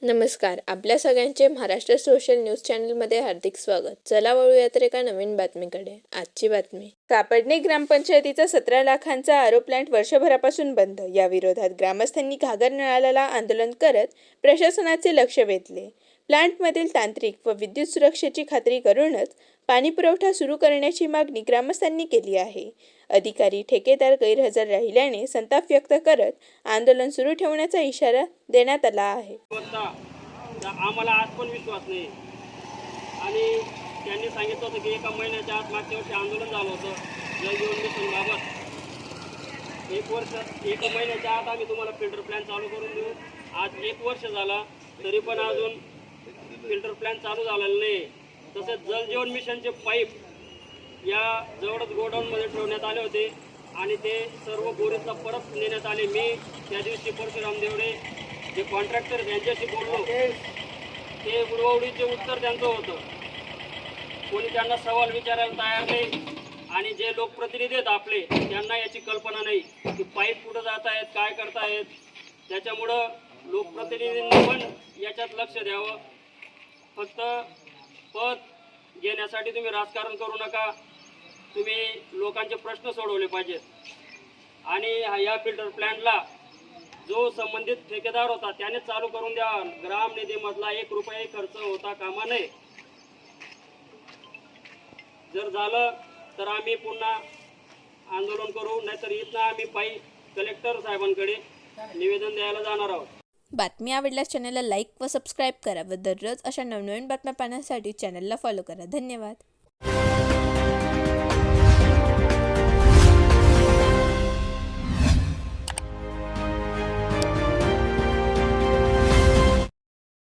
नमस्कार. आपल्या सगळ्यांचे महाराष्ट्र सोशल न्यूज चॅनलमध्ये हार्दिक स्वागत. चला वळूया तर एका नवीन बातमीकडे. आजची बातमी. कापडणे ग्रामपंचायतीचा 17 लाखांचा आरो प्लांट वर्षभरापासून बंद. या विरोधात ग्रामस्थांनी घागर नळाला आंदोलन करत प्रशासनाचे लक्ष वेधले. प्लांटमधील तांत्रिक व विद्युत सुरक्षेची खात्री करूनच पाणी पुरवठा सुरू करण्याची मागणी ग्रामस्थांनी केली आहे. अधिकारी ठेकेदार गैरहजर राहिल्याने संताप व्यक्त करत आंदोलन सुरू ठेवण्याचा इशारा देण्यात आला आहे. आम्हाला आज पण विश्वास नाही आणि त्यांनी सांगितलं होतं की एका महिन्याच्या आत मागच्या वर्षी आंदोलन झालं होतं जल जीवन मिशनबाबत. एक महिन्याच्या आत आम्ही तुम्हाला फिल्टर प्लॅन चालू करून देऊ. आज 1 वर्ष झाला तरी पण अजून फिल्टर प्लॅन चालू झालेला नाही. तसेच जल जीवन मिशनचे पाईप या जवळच गोडाऊनमध्ये ठेवण्यात आले होते आणि ते सर्व बोरीतला परत नेण्यात आले. मी त्या दिवशी परशुराम देवडे जे कॉन्ट्रॅक्टर यांच्याशी बोललो, ते उडवाउडीचे उत्तर त्यांचं होतं. कोणी त्यांना सवाल विचारायला तयार नाही आणि जे लोकप्रतिनिधी आहेत आपले त्यांना याची कल्पना नाही की पाईप कुठं जात आहेत, काय करतायत. त्याच्यामुळं लोकप्रतिनिधींनी पण याच्यात लक्ष द्यावं. फक्त पद घेण्यासाठी तुम्ही राजकारण करू नका. तुम्ही लोकांचे प्रश्न सोडवले पाहिजेत. आणि या फिल्टर प्लॅनला जो संबंधित ठेकेदार होता त्याने चालू करून द्या. ग्राम निधीमधला 1 रुपया खर्च होता कामा नये. जर झालं तर आम्ही पुन्हा आंदोलन करू, नाहीतर इथं आम्ही पायी कलेक्टर साहेबांकडे निवेदन द्यायला जाणार आहोत. बातमी आवडल्यास चॅनलला लाईक व सबस्क्राईब करा व दररोज अशा नवनवीन बातम्या पाहण्यासाठी चॅनलला फॉलो करा. धन्यवाद.